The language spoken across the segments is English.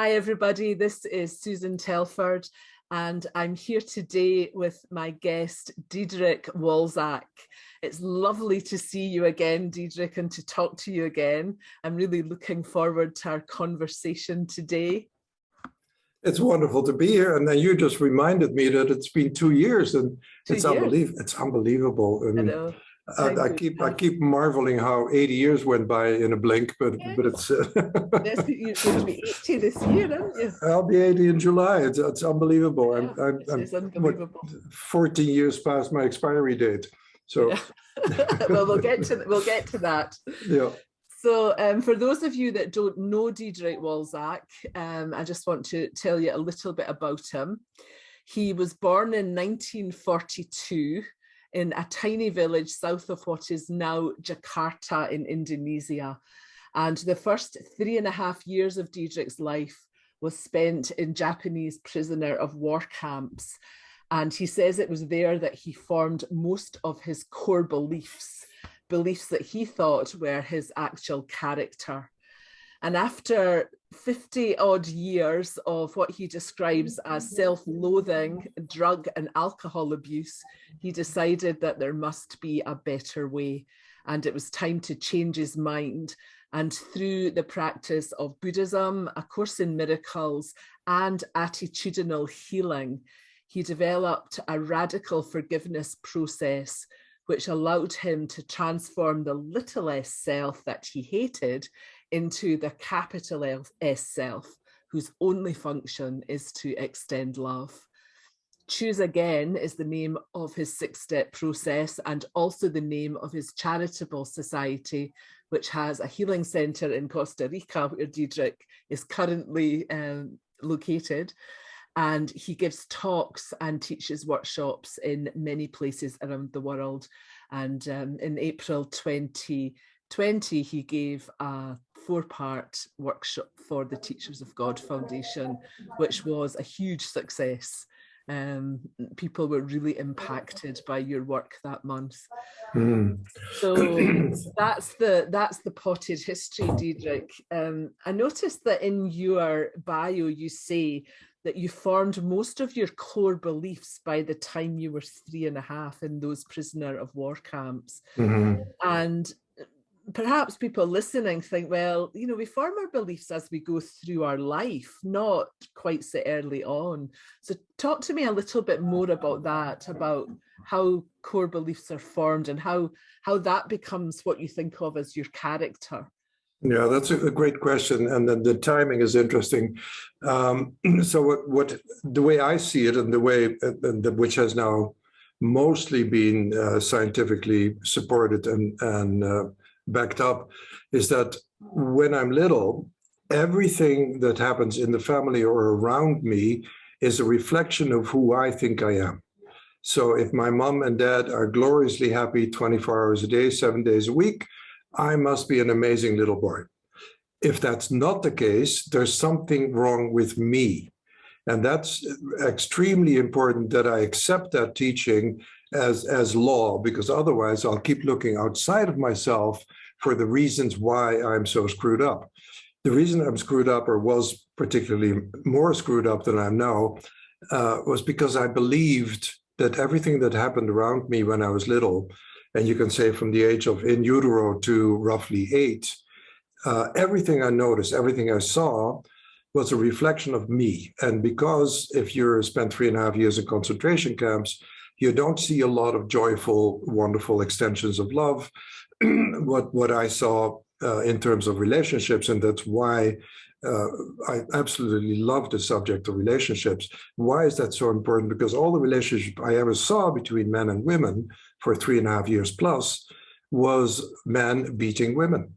Hi, everybody. This is Susan Telford, and I'm here today with my guest, Diederik Wolsak. It's lovely to see you again, Diederik, and to talk to you again. I'm really looking forward to our conversation today. It's wonderful to be here. And then you just reminded me that it's been 2 years, and it's unbelievable. And I know. I keep marveling how 80 years went by in a blink, but it's yes, you're going to be 80 this year, aren't you? I'll be 80 in July. It's unbelievable. Yeah, it's unbelievable. 14 years past my expiry date. So yeah. Well, we'll get to that. Yeah. So for those of you that don't know Diederik Wolsak, I just want to tell you a little bit about him. He was born in 1942 in a tiny village south of what is now Jakarta in Indonesia. And the first 3.5 years of Diederik's life was spent in Japanese prisoner of war camps. And he says it was there that he formed most of his core beliefs that he thought were his actual character. And after 50 odd years of what he describes as self-loathing, drug and alcohol abuse, he decided that there must be a better way. And it was time to change his mind. And through the practice of Buddhism, A Course in Miracles, and attitudinal healing, he developed a radical forgiveness process which allowed him to transform the little s self that he hated into the capital S self, whose only function is to extend love. Choose Again is the name of his 6-step process, and also the name of his charitable society, which has a healing center in Costa Rica, where Diederik is currently located. And he gives talks and teaches workshops in many places around the world. And in April 2020, he gave a 4-part workshop for the Teachers of God Foundation, which was a huge success. People were really impacted by your work that month. So that's the potted history, Diederik. I noticed that in your bio you say that you formed most of your core beliefs by the time you were 3.5 in those prisoner of war camps. And perhaps people listening think, well, you know, we form our beliefs as we go through our life, not quite so early on. So talk to me a little bit more about that, about how core beliefs are formed and how that becomes what you think of as your character. Yeah, that's a great question, and the timing is interesting. So what the way I see it, and the way which has now mostly been scientifically supported and backed up, is that when I'm little, everything that happens in the family or around me is a reflection of who I think I am. So if my mom and dad are gloriously happy 24 hours a day, 7 days a week, I must be an amazing little boy. If that's not the case, there's something wrong with me. And that's extremely important that I accept that teaching as law, because otherwise I'll keep looking outside of myself for the reasons why I'm so screwed up. The reason I'm screwed up, or was particularly more screwed up than I'm now, was because I believed that everything that happened around me when I was little, and you can say from the age of in utero to roughly 8, everything I noticed, everything I saw was a reflection of me. And because if you spent 3.5 years in concentration camps, you don't see a lot of joyful, wonderful extensions of love. What I saw in terms of relationships, and that's why I absolutely love the subject of relationships. Why is that so important? Because all the relationships I ever saw between men and women for 3.5 years plus was men beating women,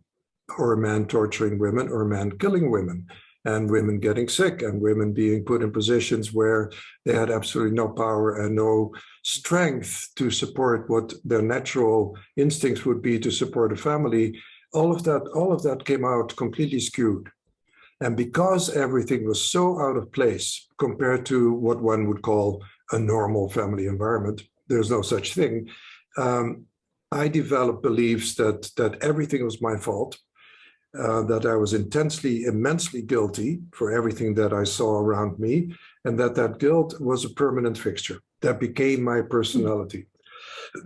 or men torturing women, or men killing women, and women getting sick, and women being put in positions where they had absolutely no power and no strength to support what their natural instincts would be to support a family. All of that came out completely skewed. And because everything was so out of place compared to what one would call a normal family environment, there's no such thing, I developed beliefs that everything was my fault, that I was immensely guilty for everything that I saw around me, and that guilt was a permanent fixture that became my personality.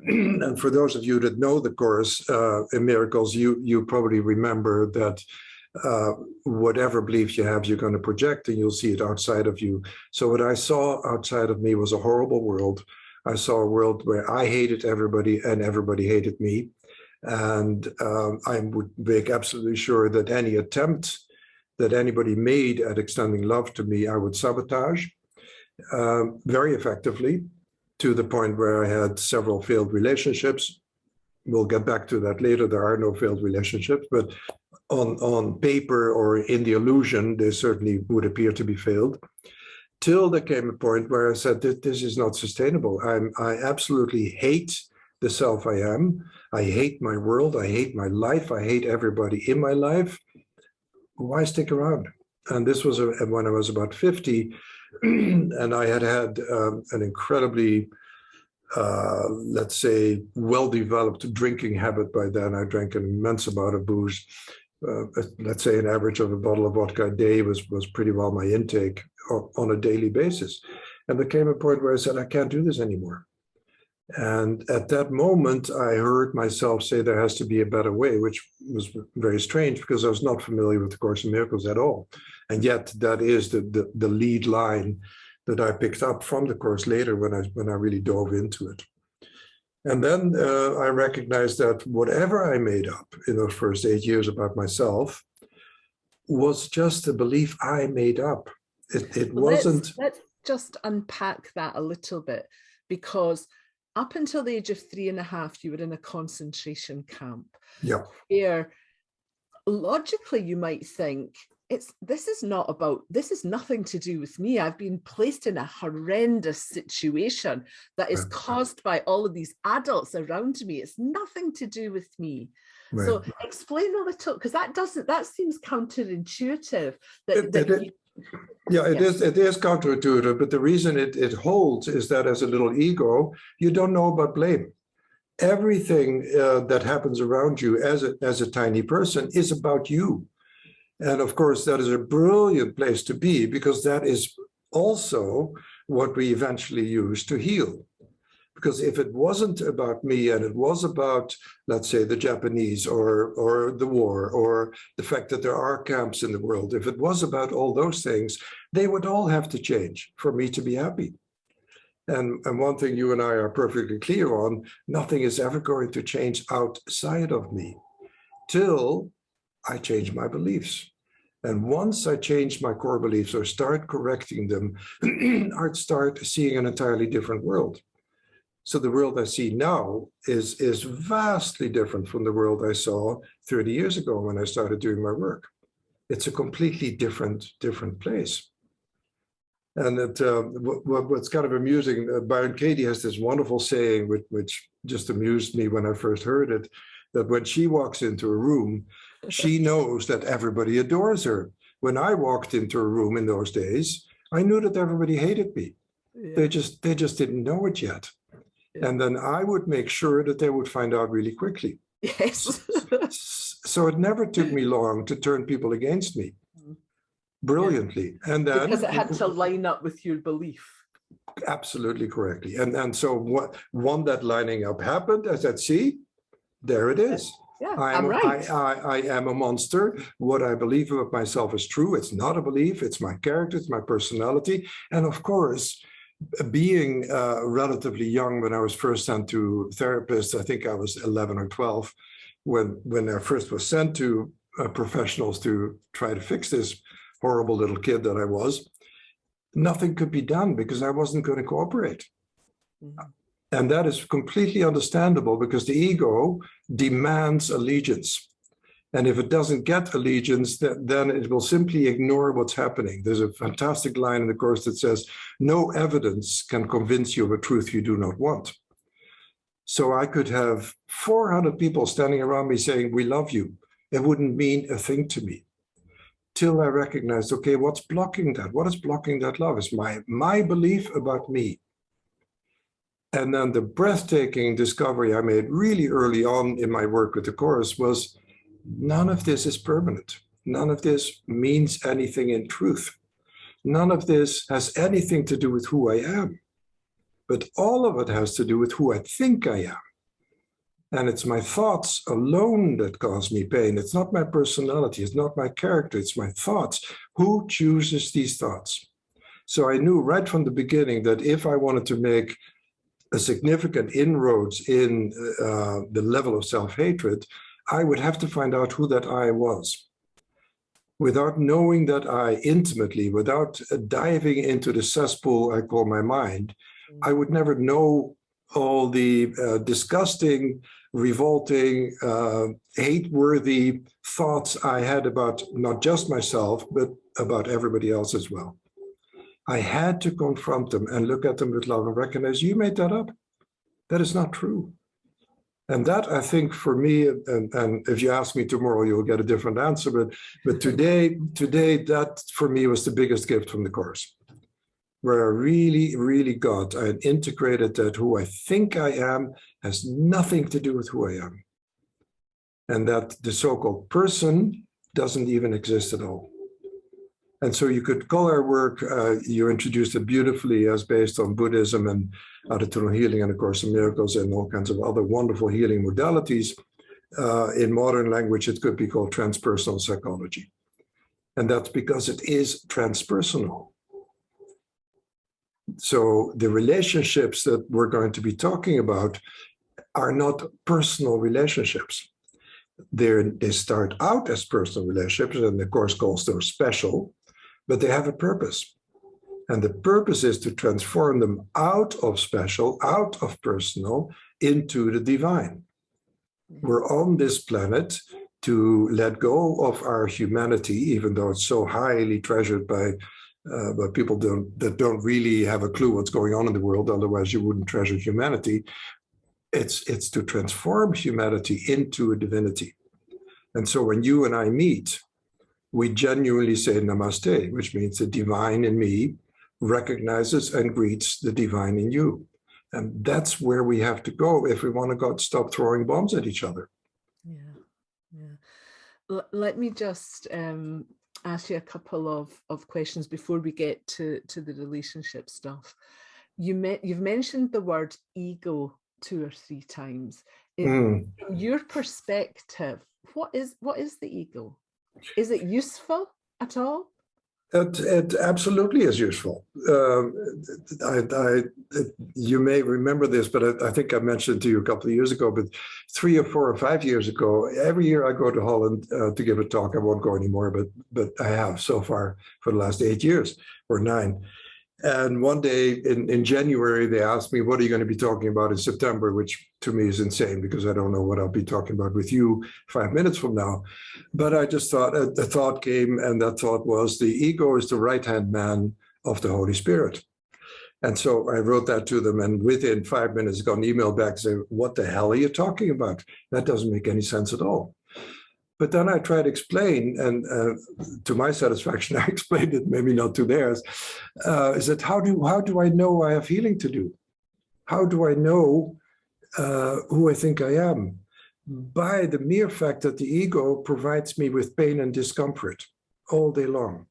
And for those of you that know the course in Miracles, you probably remember that whatever beliefs you have, you're going to project, and you'll see it outside of you. So what I saw outside of me was a horrible world. I saw a world where I hated everybody and everybody hated me. And I would make absolutely sure that any attempt that anybody made at extending love to me, I would sabotage very effectively, to the point where I had several failed relationships. We'll get back to that later. There are no failed relationships, but on paper or in the illusion, they certainly would appear to be failed. Till there came a point where I said that this is not sustainable. I absolutely hate the self I am. I hate my world. I hate my life. I hate everybody in my life. Why stick around? And this was when I was about 50, and I had an incredibly, let's say, well-developed drinking habit by then. I drank an immense amount of booze. Let's say an average of a bottle of vodka a day was pretty well my intake on a daily basis. And there came a point where I said, I can't do this anymore. And at that moment, I heard myself say there has to be a better way, which was very strange because I was not familiar with the Course in Miracles at all. And yet that is the lead line that I picked up from the Course later when I really dove into it. And then I recognized that whatever I made up in those first 8 years about myself was just a belief I made up. It wasn't. Let's just unpack that a little bit, because up until the age of 3.5, you were in a concentration camp. Yeah. Where logically you might think, this is nothing to do with me. I've been placed in a horrendous situation that is caused by all of these adults around me. It's nothing to do with me. Right. So explain a little, because that seems counterintuitive. It is counterintuitive, but the reason it holds is that as a little ego, you don't know about blame. Everything that happens around you as a tiny person is about you. And of course, that is a brilliant place to be, because that is also what we eventually use to heal. Because if it wasn't about me and it was about, let's say, the Japanese or the war or the fact that there are camps in the world, if it was about all those things, they would all have to change for me to be happy. And one thing you and I are perfectly clear on, nothing is ever going to change outside of me till I change my beliefs. And once I change my core beliefs or start correcting them, I'd start seeing an entirely different world. So the world I see now is vastly different from the world I saw 30 years ago when I started doing my work. It's a completely different place. And what's kind of amusing, Byron Katie has this wonderful saying, which just amused me when I first heard it, that when she walks into a room, she knows that everybody adores her. When I walked into a room in those days, I knew that everybody hated me. Yeah. They just didn't know it yet. Yeah. And then I would make sure that they would find out really quickly. Yes. So it never took me long to turn people against me. Brilliantly. And then because it had to line up with your belief. Absolutely correctly. And so one that lining up happened, I said, see, there it is. Yeah, I'm right. I am a monster. What I believe about myself is true. It's not a belief. It's my character. It's my personality. And of course, being relatively young when I was first sent to therapists, I think I was 11 or 12, when I first was sent to professionals to try to fix this horrible little kid that I was, nothing could be done because I wasn't going to cooperate. Mm-hmm. And that is completely understandable because the ego demands allegiance. And if it doesn't get allegiance, then it will simply ignore what's happening. There's a fantastic line in the Course that says, no evidence can convince you of a truth you do not want. So I could have 400 people standing around me saying, we love you. It wouldn't mean a thing to me. Till I recognized, okay, what's blocking that? What is blocking that love? It's my belief about me. And then the breathtaking discovery I made really early on in my work with the Course was none of this is permanent. None of this means anything in truth. None of this has anything to do with who I am. But all of it has to do with who I think I am. And it's my thoughts alone that cause me pain. It's not my personality. It's not my character. It's my thoughts. Who chooses these thoughts? So I knew right from the beginning that if I wanted to make a significant inroads in the level of self-hatred, I would have to find out who that I was. Without knowing that I intimately, without diving into the cesspool I call my mind, I would never know all the disgusting, revolting, hate-worthy thoughts I had about not just myself, but about everybody else as well. I had to confront them and look at them with love and recognize, you made that up. That is not true. And that, I think, for me, and if you ask me tomorrow, you'll get a different answer. But today, that for me was the biggest gift from the course, where I really got and integrated that who I think I am has nothing to do with who I am, and that the so-called person doesn't even exist at all. And so you could call our work, you introduced it beautifully as based on Buddhism and attitudinal healing and A Course in Miracles and all kinds of other wonderful healing modalities. In modern language, it could be called transpersonal psychology. And that's because it is transpersonal. So the relationships that we're going to be talking about are not personal relationships. They start out as personal relationships, and the Course calls them special, but they have a purpose. And the purpose is to transform them out of special, out of personal, into the divine. We're on this planet to let go of our humanity, even though it's so highly treasured by people that don't really have a clue what's going on in the world. Otherwise, you wouldn't treasure humanity. It's to transform humanity into a divinity. And so when you and I meet, we genuinely say namaste, which means the divine in me recognizes and greets the divine in you. And that's where we have to go if we want to stop throwing bombs at each other. Yeah. Let me just ask you a couple of questions before we get to the relationship stuff. You've mentioned the word ego 2 or 3 times. From your perspective, what is the ego? Is it useful at all? It absolutely is useful. You may remember this, but I think I mentioned to you a couple of years ago, but 3 or 4 or 5 years ago, every year I go to Holland to give a talk. I won't go anymore, but I have so far for the last 8 years or 9. And one day in January, they asked me, what are you going to be talking about in September, which to me is insane because I don't know what I'll be talking about with you 5 minutes from now. But I just thought, the thought came, and that thought was the ego is the right-hand man of the Holy Spirit. And so I wrote that to them, and within 5 minutes, I got an email back saying, what the hell are you talking about? That doesn't make any sense at all. But then I tried to explain, and to my satisfaction, I explained it, maybe not to theirs, is that how do I know I have healing to do? How do I know who I think I am? By the mere fact that the ego provides me with pain and discomfort all day long.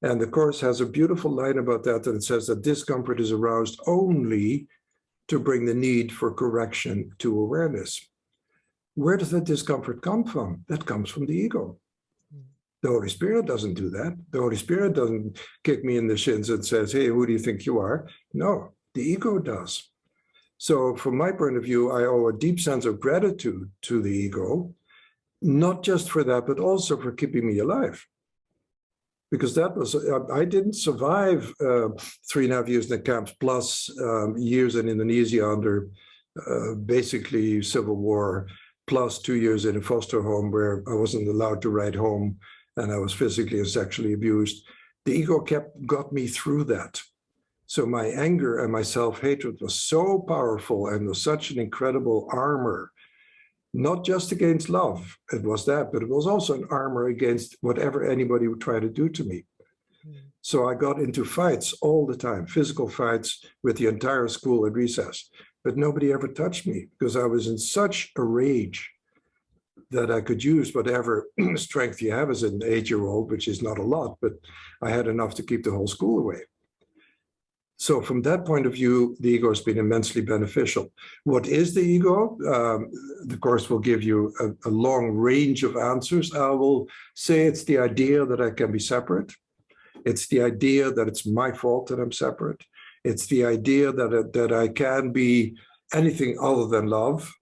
And the Course has a beautiful line about that, and it says that discomfort is aroused only to bring the need for correction to awareness. Where does that discomfort come from? That comes from the ego. The Holy Spirit doesn't do that. The Holy Spirit doesn't kick me in the shins and says, hey, who do you think you are? No, the ego does. So from my point of view, I owe a deep sense of gratitude to the ego, not just for that, but also for keeping me alive. Because that was, I didn't survive 3.5 years in the camps, plus years in Indonesia under basically civil war, plus 2 years in a foster home where I wasn't allowed to write home and I was physically and sexually abused. The ego got me through that. So my anger and my self-hatred was so powerful and was such an incredible armor, not just against love, it was that, but it was also an armor against whatever anybody would try to do to me. So I got into fights all the time, physical fights with the entire school at recess. But nobody ever touched me because I was in such a rage that I could use whatever strength you have as an 8-year-old, which is not a lot, but I had enough to keep the whole school away. So from that point of view, the ego has been immensely beneficial. What is the ego? The course will give you a long range of answers. I will say it's the idea that I can be separate. It's the idea that it's my fault that I'm separate. It's the idea that I can be anything other than love.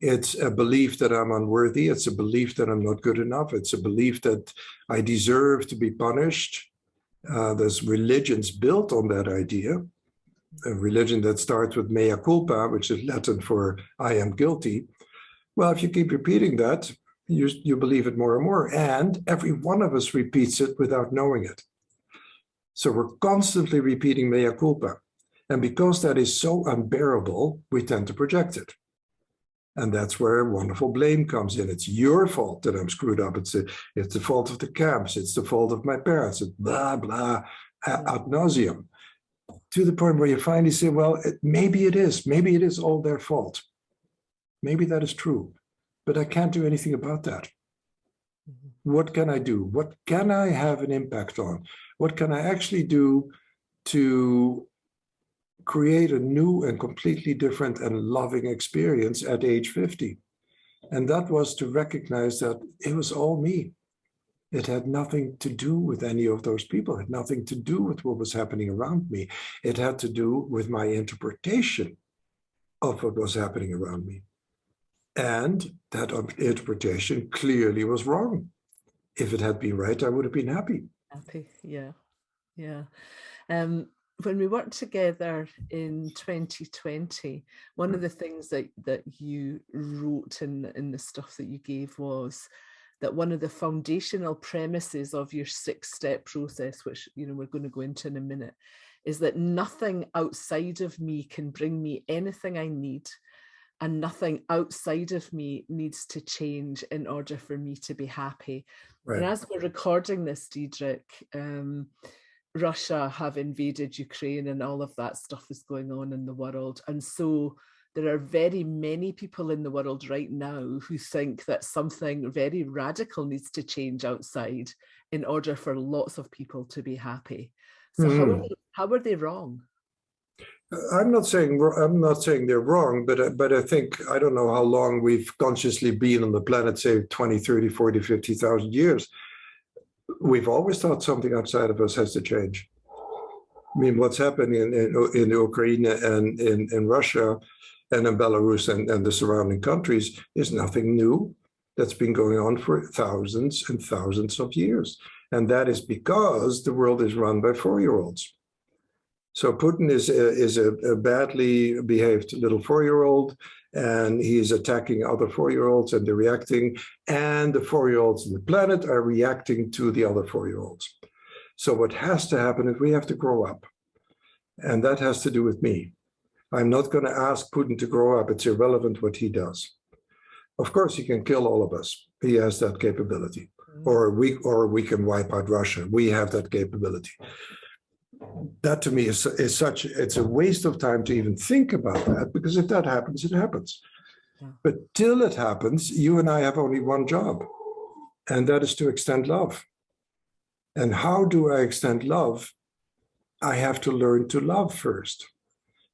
It's a belief that I'm unworthy. It's a belief that I'm not good enough. It's a belief that I deserve to be punished. There's religions built on that idea. A religion that starts with mea culpa, which is Latin for I am guilty. Well, if you keep repeating that, you believe it more and more. And every one of us repeats it without knowing it. So we're constantly repeating mea culpa. And because that is so unbearable, we tend to project it. And that's where wonderful blame comes in. It's your fault that I'm screwed up. It's the fault of the camps. It's the fault of my parents. It's blah, blah, ad nauseum. To the point where you finally say, well, maybe it is. Maybe it is all their fault. Maybe that is true. But I can't do anything about that. What can I do? What can I have an impact on? What can I actually do to create a new and completely different and loving experience at age 50? And that was to recognize that it was all me. It had nothing to do with any of those people. It had nothing to do with what was happening around me. It had to do with my interpretation of what was happening around me. And that interpretation clearly was wrong. If it had been right, I would have been happy. Happy, yeah. When we worked together in 2020, one of the things that you wrote in the stuff that you gave was that one of the foundational premises of your 6-step process, which we're going to go into in a minute, is that nothing outside of me can bring me anything I need, and nothing outside of me needs to change in order for me to be happy. Right. And as we're recording this, Diederik, Russia have invaded Ukraine and all of that stuff is going on in the world. And so there are very many people in the world right now who think that something very radical needs to change outside in order for lots of people to be happy. So how are they wrong? I'm not saying they're wrong, but I think, I don't know how long we've consciously been on the planet, say 20, 30, 40, 50,000 years. We've always thought something outside of us has to change. I mean, what's happening in Ukraine and in Russia and in Belarus and the surrounding countries is nothing new. That's been going on for thousands and thousands of years. And that is because the world is run by 4-year-olds. So Putin is a badly behaved little 4-year-old, and he is attacking other 4-year-olds, and they're reacting, and the 4-year-olds on the planet are reacting to the other 4-year-olds. So what has to happen is we have to grow up, and that has to do with me. I'm not going to ask Putin to grow up. It's irrelevant what he does. Of course, he can kill all of us. He has that capability. Or we can wipe out Russia. We have that capability. That to me is it's a waste of time to even think about that, because if that happens, it happens. Yeah. But till it happens, you and I have only one job, and that is to extend love. And how do I extend love? I have to learn to love first.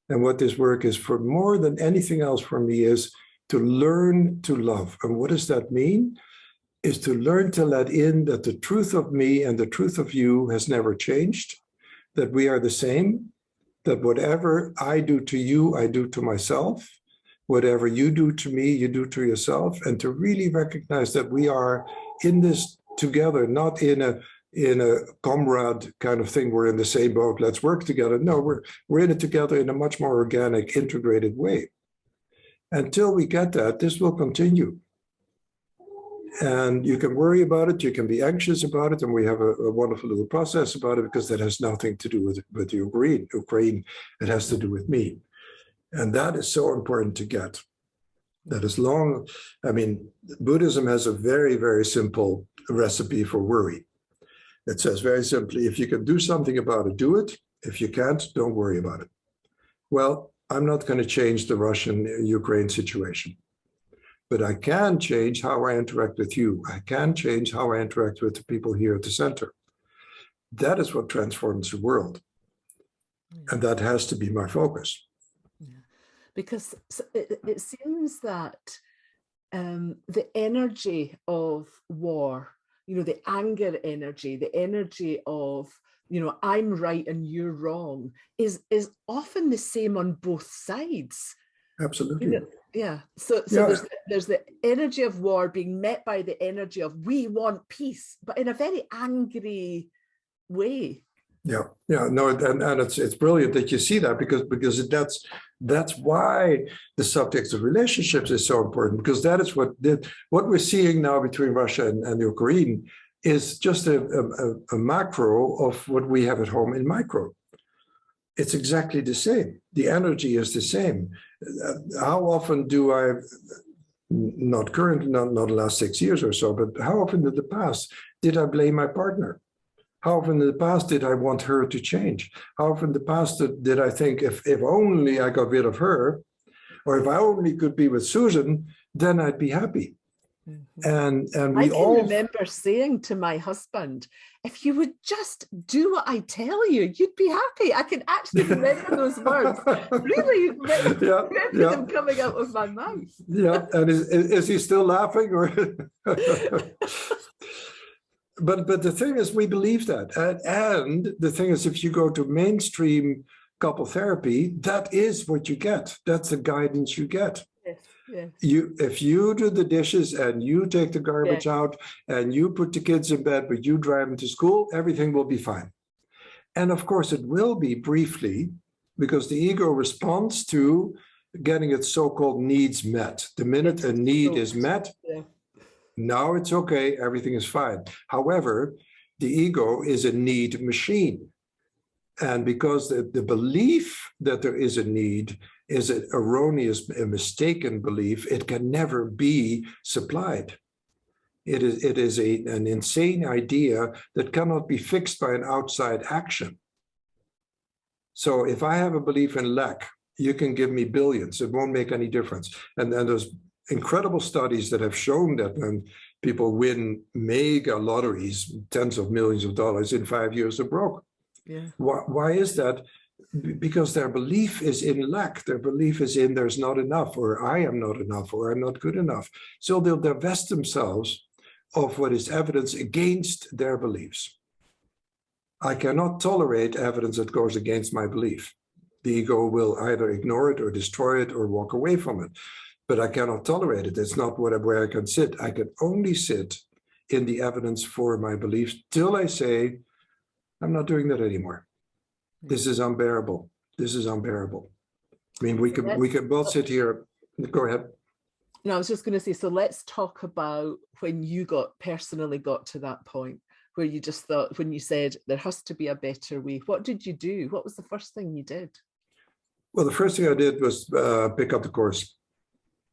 And what this work is for more than anything else for me is to learn to love. And what does that mean? Is to learn to let in that the truth of me and the truth of you has never changed, that we are the same, that whatever I do to you, I do to myself, whatever you do to me, you do to yourself, and to really recognize that we are in this together, not in a comrade kind of thing, we're in the same boat, let's work together. No, we're in it together in a much more organic, integrated way. Until we get that, this will continue. And you can worry about it, you can be anxious about it, and we have a wonderful little process about it, because that has nothing to do with Ukraine. It has to do with me. And that is so important to get. That is long, I mean, Buddhism has a very, very simple recipe for worry. It says very simply, if you can do something about it, do it. If you can't, don't worry about it. Well, I'm not going to change the Russian-Ukraine situation. but I can change how I interact with you. I can change how I interact with the people here at the center. That is what transforms the world. And that has to be my focus. Yeah. Because it seems that the energy of war, the anger energy, the energy of, I'm right and you're wrong, is often the same on both sides. Absolutely. Yeah. So there's the energy of war being met by the energy of we want peace, but in a very angry way. Yeah. No, and it's brilliant that you see that because that's why the subject of relationships is so important, because that is what we're seeing now between Russia and Ukraine is just a macro of what we have at home in micro. It's exactly the same. The energy is the same. How often do I, not currently, not the last 6 years or so, but how often in the past did I blame my partner? How often in the past did I want her to change? How often in the past did I think if only I got rid of her, or if I only could be with Susan, then I'd be happy. And we all remember saying to my husband, if you would just do what I tell you, you'd be happy. I can actually remember those words. Really remember them coming out of my mouth. Yeah, and is he still laughing? Or But the thing is, we believe that. And the thing is, if you go to mainstream couple therapy, that is what you get. That's the guidance you get. Yes. If you do the dishes and you take the garbage out and you put the kids in bed, but you drive them to school, everything will be fine. And of course, it will be briefly, because the ego responds to getting its so-called needs met. The minute a need is met, now it's okay, everything is fine. However, the ego is a need machine. And because the belief that there is a need is an erroneous, a mistaken belief, it can never be supplied. It is an insane idea that cannot be fixed by an outside action. So if I have a belief in lack, you can give me billions, it won't make any difference. And there's incredible studies that have shown that when people win mega lotteries, tens of millions of dollars, in 5 years they're broke. Yeah. Why is that? Because their belief is in lack. Their belief is in there's not enough, or I am not enough, or I'm not good enough. So they'll divest themselves of what is evidence against their beliefs. I cannot tolerate evidence that goes against my belief. The ego will either ignore it or destroy it or walk away from it. But I cannot tolerate it. It's not where I can sit. I can only sit in the evidence for my beliefs till I say, I'm not doing that anymore. This is unbearable. This is unbearable. I mean, we can both sit here. Go ahead. No, I was just going to say, so let's talk about when you personally got to that point where you just thought, when you said there has to be a better way. What did you do? What was the first thing you did? Well, the first thing I did was pick up the course.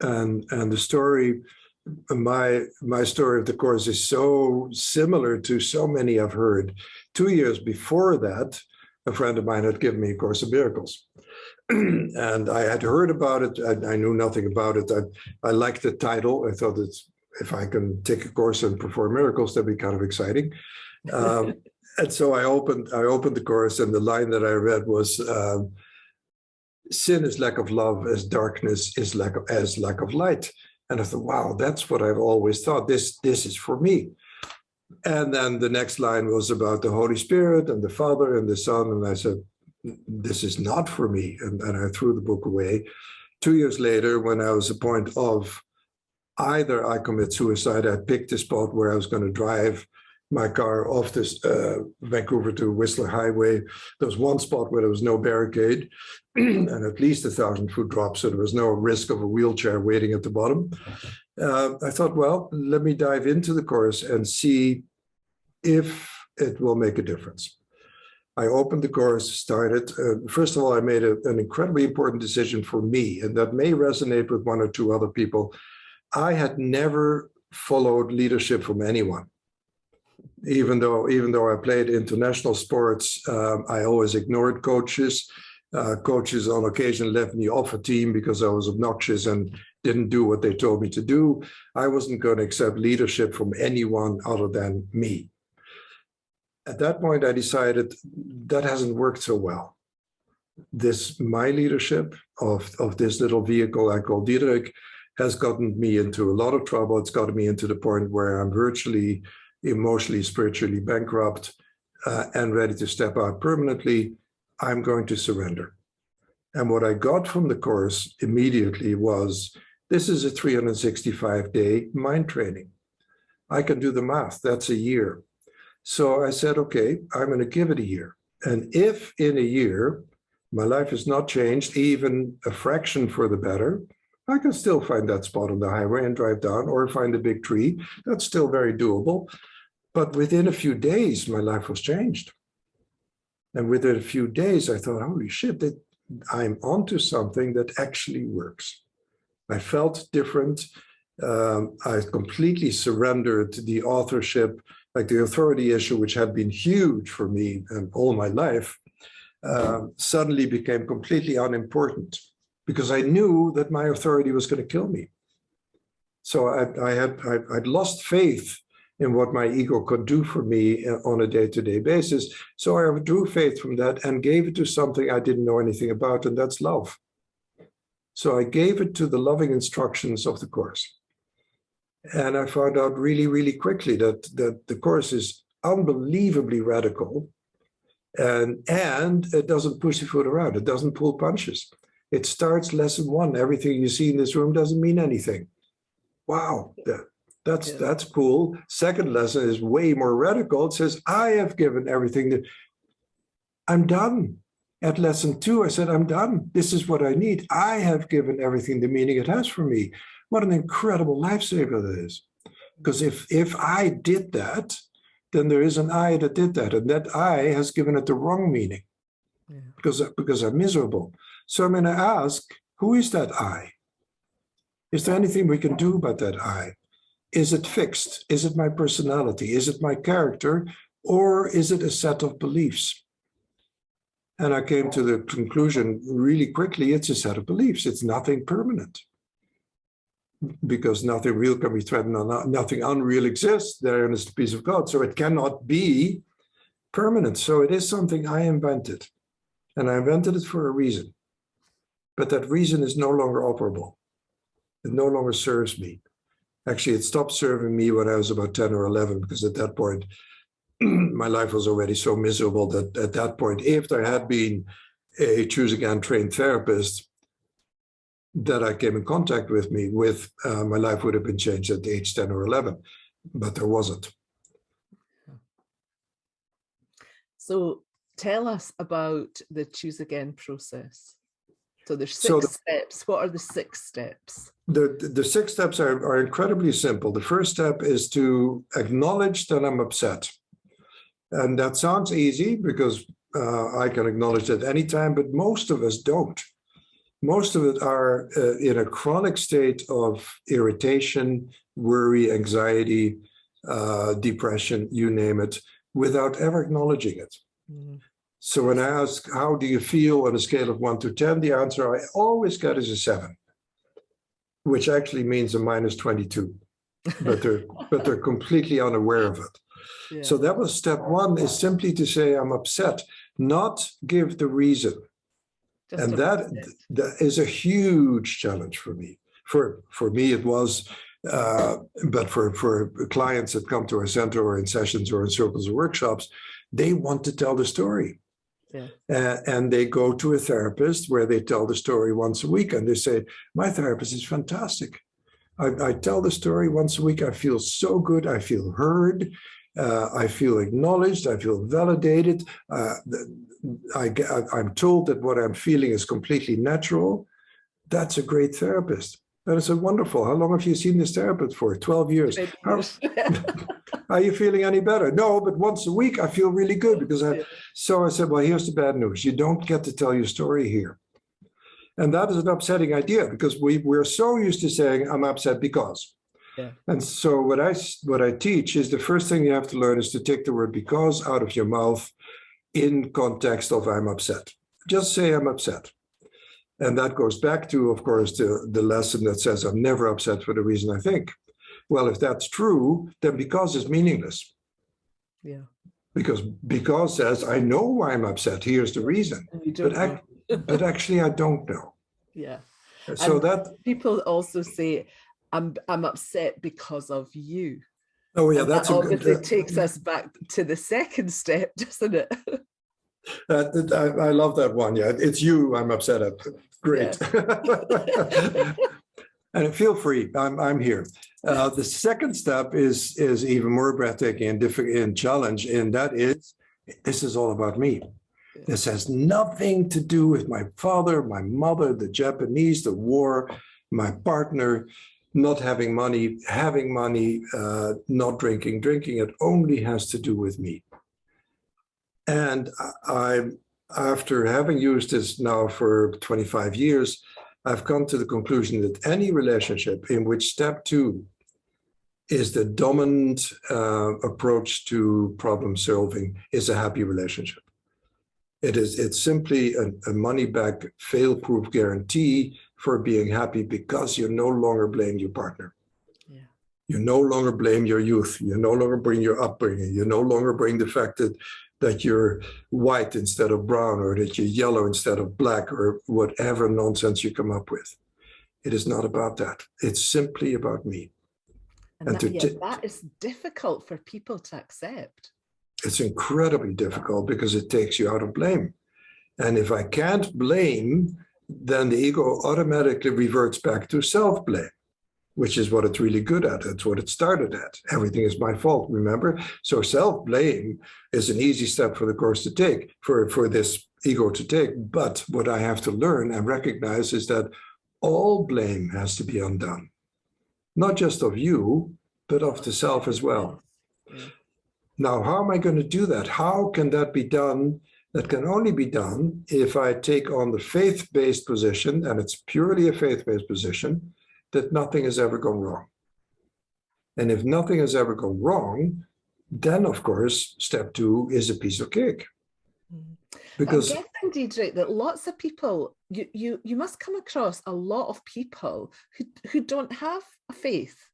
And the story, my story of the course is so similar to so many I've heard. 2 years before that, a friend of mine had given me a Course in Miracles. And I had heard about it. I knew nothing about it. I liked the title. I thought that if I can take a course and perform miracles, that'd be kind of exciting. And so I opened the course, and the line that I read was, sin is lack of love, as darkness is lack of light. And I thought, wow, that's what I've always thought. This is for me. And then the next line was about the Holy Spirit and the Father and the Son. And I said, this is not for me. And I threw the book away. 2 years later, when I was at the point of either I commit suicide, I picked a spot where I was going to drive my car off this Vancouver to Whistler Highway. There was one spot where there was no barricade and at least 1,000-foot drop, so there was no risk of a wheelchair waiting at the bottom. I thought, well, let me dive into the course and see if it will make a difference. I opened the course, started. First of all, I made an incredibly important decision for me, and that may resonate with one or two other people. I had never followed leadership from anyone. Even though I played international sports, I always ignored coaches. Coaches on occasion left me off a team because I was obnoxious and didn't do what they told me to do. I wasn't going to accept leadership from anyone other than me. At that point, I decided that hasn't worked so well. My leadership of this little vehicle I call Diederik has gotten me into a lot of trouble. It's gotten me into the point where I'm virtually emotionally, spiritually bankrupt and ready to step out permanently. I'm going to surrender. And what I got from the course immediately was, this is a 365-day mind training. I can do the math. That's a year. So I said, okay, I'm going to give it a year. And if in a year, my life has not changed, even a fraction for the better, I can still find that spot on the highway and drive down, or find a big tree. That's still very doable. But within a few days, my life was changed. And within a few days, I thought, holy shit, I'm onto something that actually works. I felt different. I completely surrendered to the authorship, like the authority issue, which had been huge for me all my life, suddenly became completely unimportant, because I knew that my authority was going to kill me. So I'd lost faith in what my ego could do for me on a day-to-day basis. So I withdrew faith from that and gave it to something I didn't know anything about, and that's love. So I gave it to the loving instructions of the course. And I found out really, really quickly that the course is unbelievably radical, and it doesn't pussyfoot around. It doesn't pull punches. It starts lesson 1. Everything you see in this room doesn't mean anything. Wow, that's cool. Second lesson is way more radical. It says, I have given everything that I'm done. At lesson 2, I said, I'm done. This is what I need. I have given everything the meaning it has for me. What an incredible lifesaver that is. Because if I did that, then there is an I that did that. And that I has given it the wrong meaning, because I'm miserable. So I'm going to ask, who is that I? Is there anything we can do about that I? Is it fixed? Is it my personality? Is it my character? Or is it a set of beliefs? And I came to the conclusion really quickly, it's a set of beliefs. It's nothing permanent. Because nothing real can be threatened, or nothing unreal exists. Therein is the peace of God. So it cannot be permanent. So it is something I invented. And I invented it for a reason. But that reason is no longer operable. It no longer serves me. Actually, it stopped serving me when I was about 10 or 11, because at that point, my life was already so miserable that at that point, if there had been a Choose Again trained therapist that I came in contact with, my life would have been changed at age 10 or 11, but there wasn't. So tell us about the Choose Again process. So there's 6 steps. What are the 6 steps? The 6 steps are incredibly simple. The first step is to acknowledge that I'm upset. And that sounds easy, because I can acknowledge that anytime, but most of us don't. Most of it are in a chronic state of irritation, worry, anxiety, depression, you name it, without ever acknowledging it. Mm. So when I ask, how do you feel on a scale of 1 to 10, the answer I always get is a 7, which actually means a minus 22. But they're completely unaware of it. Yeah. So that was step 1, is simply to say I'm upset, not give the reason. And that is a huge challenge for me. For me, it was, but for clients that come to our center or in sessions or in circles or workshops, they want to tell the story. Yeah. And they go to a therapist where they tell the story once a week, and they say, my therapist is fantastic. I tell the story once a week. I feel so good. I feel heard. I feel acknowledged. I feel validated. I'm told that what I'm feeling is completely natural. That's a great therapist. And I said, wonderful. How long have you seen this therapist for? 12 years. Are you feeling any better? No, but once a week I feel really good, because So I said, well, here's the bad news. You don't get to tell your story here. And that is an upsetting idea, because we're so used to saying, I'm upset because. Yeah. And so what I teach is, the first thing you have to learn is to take the word because out of your mouth in context of I'm upset. Just say I'm upset. And that goes back to, of course, the lesson that says I'm never upset for the reason I think. Well, if that's true, then because is meaningless. Yeah. Because says, I know why I'm upset. Here's the reason. And you don't know. But actually, I don't know. Yeah. So and that people also say, I'm upset because of you. Oh yeah, and that's that obviously takes us back to the second step, doesn't it? I love that one. Yeah, it's you I'm upset at. Great. Yeah. And feel free. I'm here. The second step is even more breathtaking and difficult and challenge, and that is, this is all about me. This has nothing to do with my father, my mother, the Japanese, the war, my partner, not having money, not drinking. It only has to do with me. And after having used this now for 25 years, I've come to the conclusion that any relationship in which step 2 is the dominant approach to problem solving is a happy relationship. It's simply a money-back, fail-proof guarantee for being happy, because you no longer blame your partner. Yeah. You no longer blame your youth. You no longer bring your upbringing. You no longer bring the fact that you're white instead of brown, or that you're yellow instead of black, or whatever nonsense you come up with. It is not about that. It's simply about me. And that is difficult for people to accept. It's incredibly difficult because it takes you out of blame. And if I can't blame, then the ego automatically reverts back to self-blame, which is what it's really good at. It's what it started at. Everything is my fault, remember? So self-blame is an easy step for the course to take, for this ego to take. But what I have to learn and recognize is that all blame has to be undone. Not just of you, but of the self as well. Yeah. Now, how am I going to do that? How can that be done? That can only be done if I take on the faith-based position, and it's purely a faith-based position, that nothing has ever gone wrong. And if nothing has ever gone wrong, then, of course, step 2 is a piece of cake. Because I'm guessing, Dedrick, that lots of people, you must come across a lot of people who don't have a faith.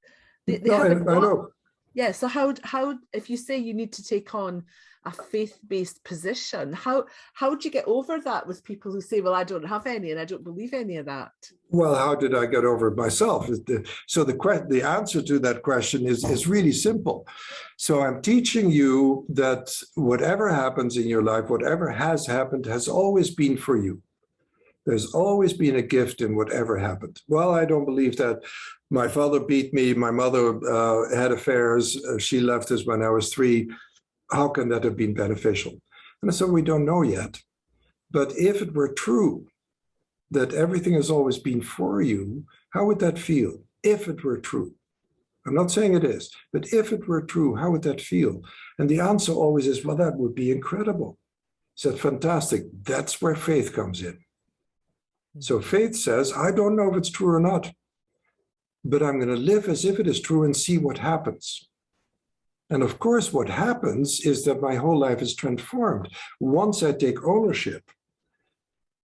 They I know. Yeah, so how if you say you need to take on a faith-based position, how do you get over that with people who say, well, I don't have any and I don't believe any of that? Well, how did I get over it myself? So the answer to that question is really simple. So I'm teaching you that whatever happens in your life, whatever has happened, has always been for you. There's always been a gift in whatever happened. Well, I don't believe that. My father beat me. My mother had affairs. She left us when I was 3. How can that have been beneficial? And so we don't know yet. But if it were true that everything has always been for you, how would that feel? If it were true. I'm not saying it is, but if it were true, how would that feel? And the answer always is, well, that would be incredible. So fantastic. That's where faith comes in. So faith says, I don't know if it's true or not, but I'm going to live as if it is true and see what happens. And of course, what happens is that my whole life is transformed. Once I take ownership,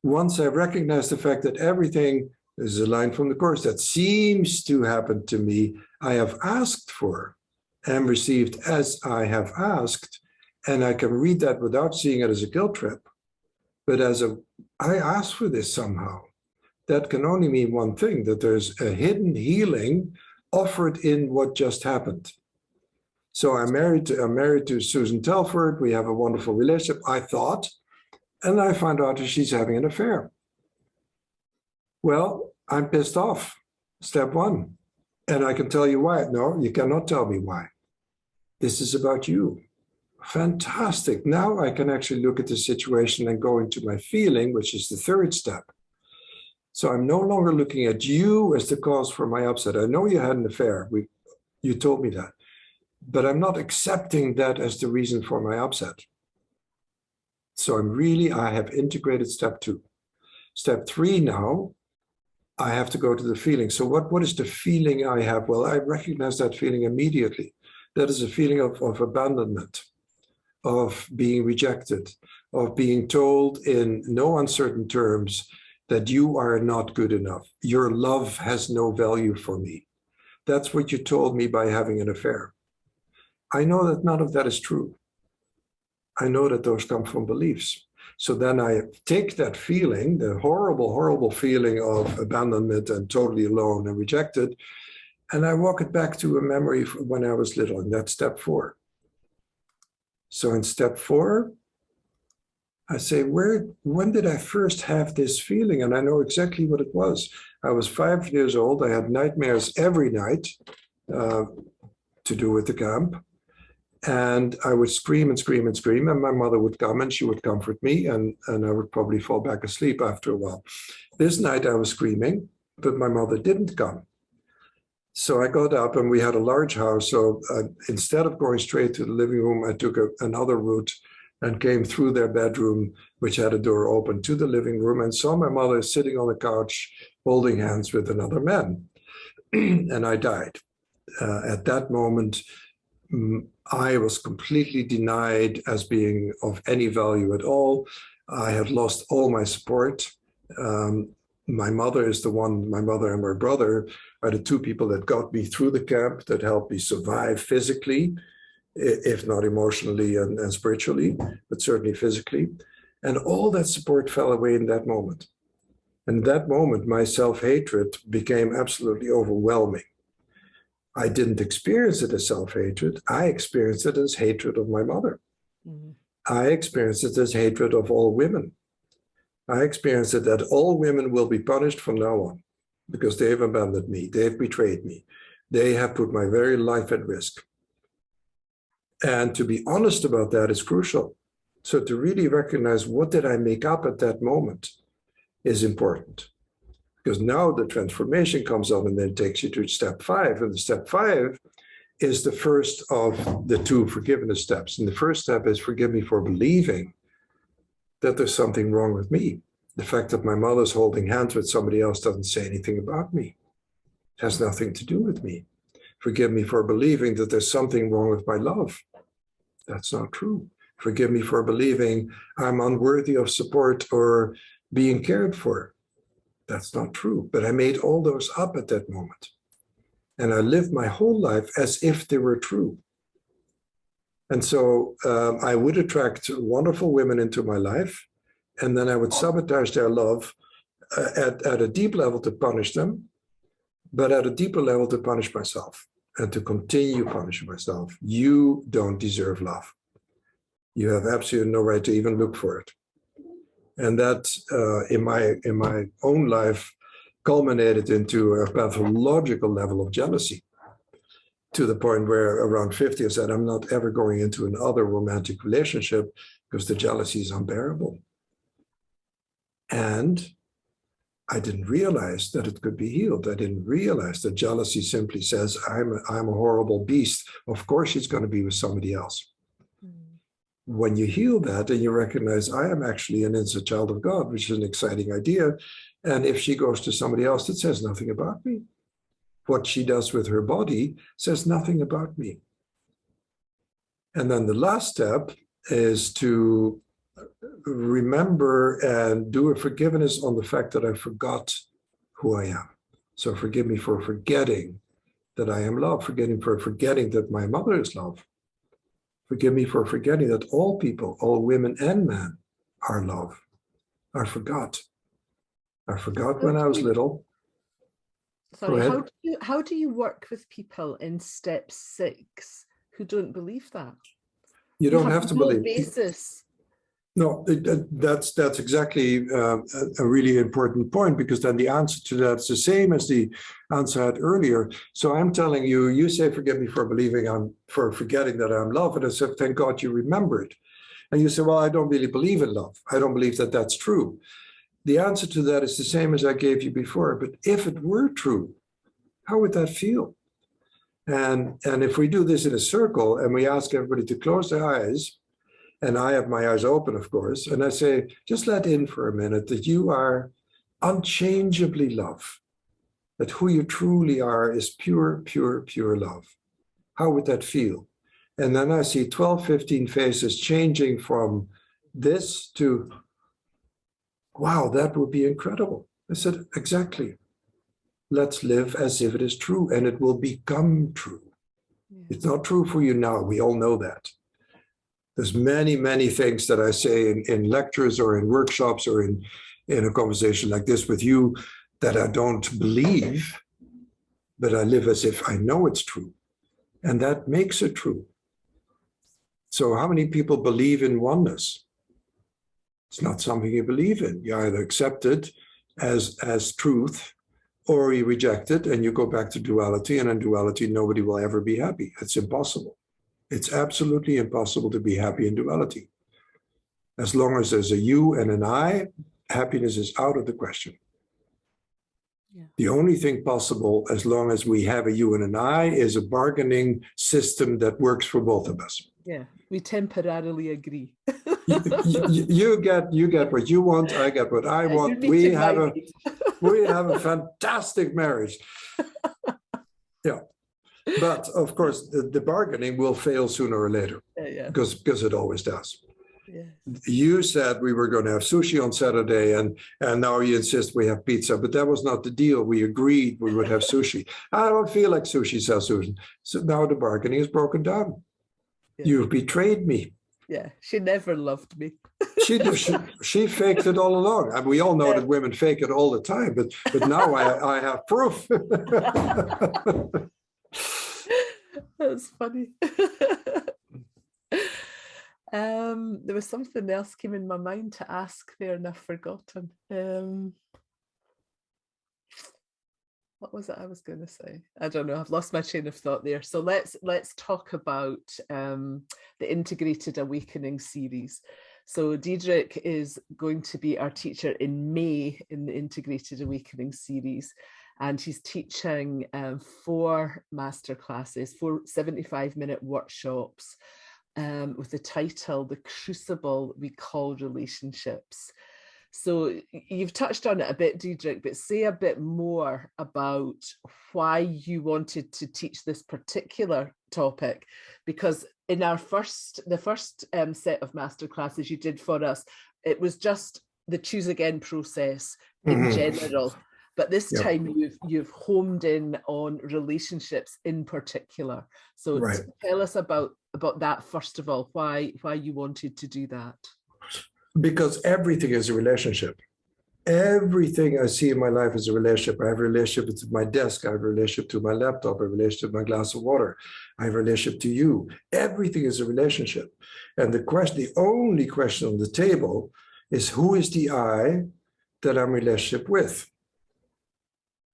once I recognize the fact that everything is a line from the Course that seems to happen to me, I have asked for and received as I have asked, and I can read that without seeing it as a guilt trip, but as I asked for this somehow. That can only mean one thing, that there's a hidden healing offered in what just happened. So I'm married to Susan Telford. We have a wonderful relationship, I thought, and I found out that she's having an affair. Well, I'm pissed off, step 1. And I can tell you why. No, you cannot tell me why. This is about you. Fantastic. Now I can actually look at the situation and go into my feeling, which is the 3rd step. So I'm no longer looking at you as the cause for my upset. I know you had an affair. You told me that. But I'm not accepting that as the reason for my upset. So I have integrated step 2. Step 3 now, I have to go to the feeling. So what is the feeling I have? Well, I recognize that feeling immediately. That is a feeling of abandonment, of being rejected, of being told in no uncertain terms, that you are not good enough. Your love has no value for me. That's what you told me by having an affair. I know that none of that is true. I know that those come from beliefs. So then I take that feeling, the horrible, horrible feeling of abandonment and totally alone and rejected, and I walk it back to a memory from when I was little, and that's step 4. So in step 4, I say, when did I first have this feeling? And I know exactly what it was. I was 5 years old. I had nightmares every night to do with the camp. And I would scream and scream and scream, and my mother would come and she would comfort me, and I would probably fall back asleep after a while. This night I was screaming, but my mother didn't come. So I got up, and we had a large house. So instead of going straight to the living room, I took another route and came through their bedroom, which had a door open to the living room, and saw my mother sitting on the couch holding hands with another man. And I died. At that moment, I was completely denied as being of any value at all. I had lost all my support. My mother and my brother are the 2 people that got me through the camp, that helped me survive physically, if not emotionally and spiritually, but certainly physically. And all that support fell away in that moment. In that moment, my self-hatred became absolutely overwhelming. I didn't experience it as self-hatred. I experienced it as hatred of my mother. Mm-hmm. I experienced it as hatred of all women. I experienced it that all women will be punished from now on because they have abandoned me. They have betrayed me. They have put my very life at risk. And to be honest about that is crucial. So to really recognize what did I make up at that moment is important. Because now the transformation comes on and then takes you to step 5. And the step 5 is the first of the 2 forgiveness steps. And the first step is forgive me for believing that there's something wrong with me. The fact that my mother's holding hands with somebody else doesn't say anything about me. It has nothing to do with me. Forgive me for believing that there's something wrong with my love. That's not true. Forgive me for believing I'm unworthy of support or being cared for. That's not true. But I made all those up at that moment. And I lived my whole life as if they were true. And so I would attract wonderful women into my life, and then I would sabotage their love at a deep level to punish them, but at a deeper level to punish myself and to continue punishing myself. You don't deserve love. You have absolutely no right to even look for it. And that, in my own life, culminated into a pathological level of jealousy, to the point where around 50, I said, I'm not ever going into another romantic relationship because the jealousy is unbearable. And I didn't realize that it could be healed. I didn't realize that jealousy simply says, I'm a horrible beast. Of course, she's going to be with somebody else. When you heal that and you recognize I am actually an innocent child of God, which is an exciting idea. And if she goes to somebody else, it says nothing about me. What she does with her body says nothing about me. And then the last step is to remember and do a forgiveness on the fact that I forgot who I am. So forgive me for forgetting that I am love, forgetting that my mother is love. Forgive me for forgetting that all people, all women and men, are love. I forgot. I forgot when I was little. Sorry, how do you work with people in step 6 who don't believe that? You don't have to believe. Basis. No, that's exactly a really important point, because then the answer to that is the same as the answer I had earlier. So I'm telling you, you say, forgive me for for forgetting that I'm love. And I said, thank God you remember it. And you say, well, I don't really believe in love. I don't believe that that's true. The answer to that is the same as I gave you before. But if it were true, how would that feel? And if we do this in a circle and we ask everybody to close their eyes, and I have my eyes open, of course, and I say, just let in for a minute that you are unchangeably love, that who you truly are is pure, pure, pure love. How would that feel? And then I see 12, 15 faces changing from this to, Wow, that would be incredible. I said, exactly. Let's live as if it is true, and it will become true. Yeah. It's not true for you now. We all know that. There's many, many things that I say in lectures or in workshops or in a conversation like this with you that I don't believe, but I live as if I know it's true. And that makes it true. So how many people believe in oneness? It's not something you believe in. You either accept it as truth, or you reject it and you go back to duality. And in duality, nobody will ever be happy. It's impossible. It's absolutely impossible to be happy in duality. As long as there's a you and an I, happiness is out of the question. Yeah. The only thing possible, as long as we have a you and an I, is a bargaining system that works for both of us. Yeah, we temporarily agree. You get what you want, I get what I want. We have a fantastic marriage. Yeah. But of course, the bargaining will fail sooner or later, because it always does. Yeah. You said we were going to have sushi on Saturday, and now you insist we have pizza. But that was not the deal. We agreed we would have sushi. I don't feel like sushi, says Susan. So now the bargaining is broken down. Yeah. You've betrayed me. Yeah, she never loved me. She faked it all along. I mean, we all know that women fake it all the time, but now I have proof. That's funny. There was something else came in my mind to ask there, and I've forgotten. What was it I was going to say? I don't know. I've lost my train of thought there. So let's talk about the Integrated Awakening series. So Diederik is going to be our teacher in May in the Integrated Awakening series. And he's teaching 4 masterclasses, 4 75-minute workshops with the title, The Crucible We Call Relationships. So you've touched on it a bit, Dedrick, but say a bit more about why you wanted to teach this particular topic, because in the first set of masterclasses you did for us, it was just the choose again process in general. But this time you've homed in on relationships in particular. So tell us about that, first of all, why you wanted to do that. Because everything is a relationship. Everything I see in my life is a relationship. I have a relationship to my desk. I have a relationship to my laptop. I have a relationship to my glass of water. I have a relationship to you. Everything is a relationship. And the only question on the table is, who is the I that I'm in relationship with?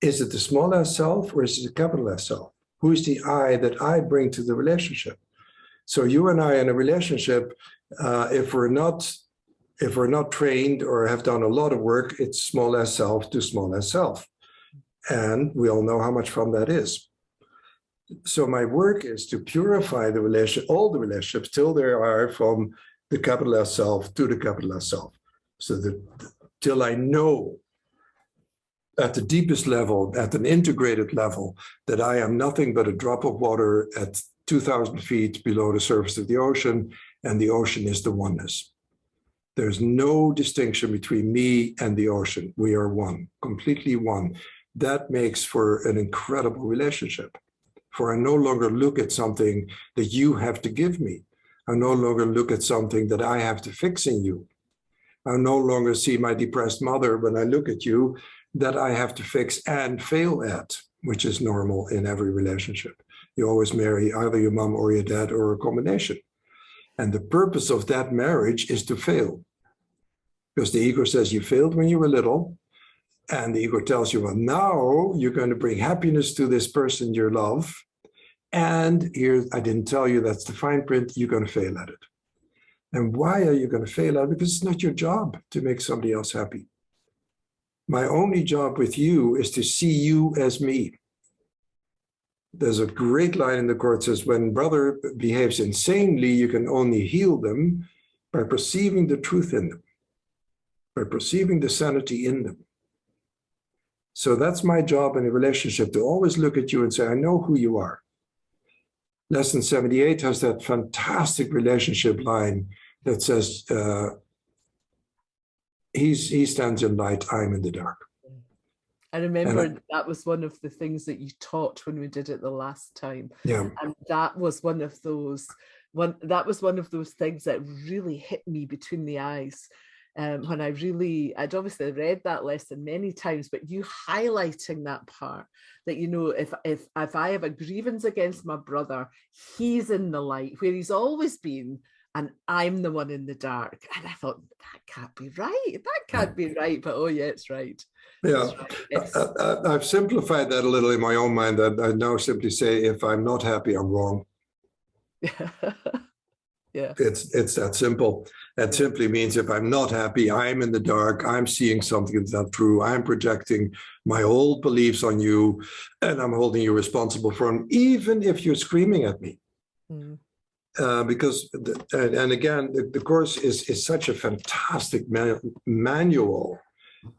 Is it the small s self, or is it the capital S self? Who is the I that I bring to the relationship? So you and I in a relationship, if we're not trained or have done a lot of work, it's small s self to small s self. And we all know how much fun that is. So my work is to purify all the relationships till they are from the capital S self to the capital S self. So that till I know at the deepest level, at an integrated level, that I am nothing but a drop of water at 2,000 feet below the surface of the ocean, and the ocean is the oneness. There's no distinction between me and the ocean. We are one, completely one. That makes for an incredible relationship. For I no longer look at something that you have to give me. I no longer look at something that I have to fix in you. I no longer see my depressed mother when I look at you that I have to fix and fail at, which is normal in every relationship. You always marry either your mom or your dad or a combination. And the purpose of that marriage is to fail. Because the ego says you failed when you were little, and the ego tells you, well, now you're going to bring happiness to this person you love. And here, I didn't tell you, that's the fine print, you're going to fail at it. And why are you going to fail at it? Because it's not your job to make somebody else happy. My only job with you is to see you as me. There's a great line in the Court says, when brother behaves insanely, you can only heal them by perceiving the truth in them, by perceiving the sanity in them. So that's my job in a relationship, to always look at you and say, I know who you are. Lesson 78 has that fantastic relationship line that says, he stands in light, I'm in the dark. I remember that was one of the things that you taught when we did it the last time. Yeah. And that was one of those things that really hit me between the eyes. When I'd obviously read that lesson many times, but you highlighting that part that, you know, if I have a grievance against my brother, he's in the light where he's always been, and I'm the one in the dark. And I thought, that can't be right. That can't be right. But oh yeah, it's right. Yeah, I've simplified that a little in my own mind. I now simply say, if I'm not happy, I'm wrong. Yeah, it's that simple. That simply means if I'm not happy, I'm in the dark, I'm seeing something that's not true, I'm projecting my old beliefs on you, and I'm holding you responsible for them, even if you're screaming at me. Because, and again, the course is such a fantastic manual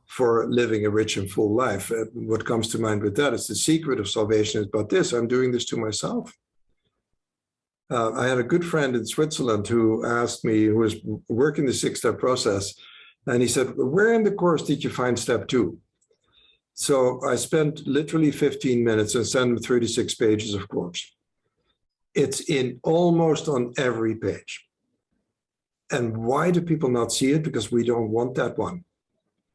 for living a rich and full life. What comes to mind with that is the secret of salvation is about this: I'm doing this to myself. I had a good friend in Switzerland who asked me, who was working the 6-step process, and he said, where in the course did you find step 2? So I spent literally 15 minutes and sent him 36 pages of quotes. It's in almost on every page. And why do people not see it? Because we don't want that one.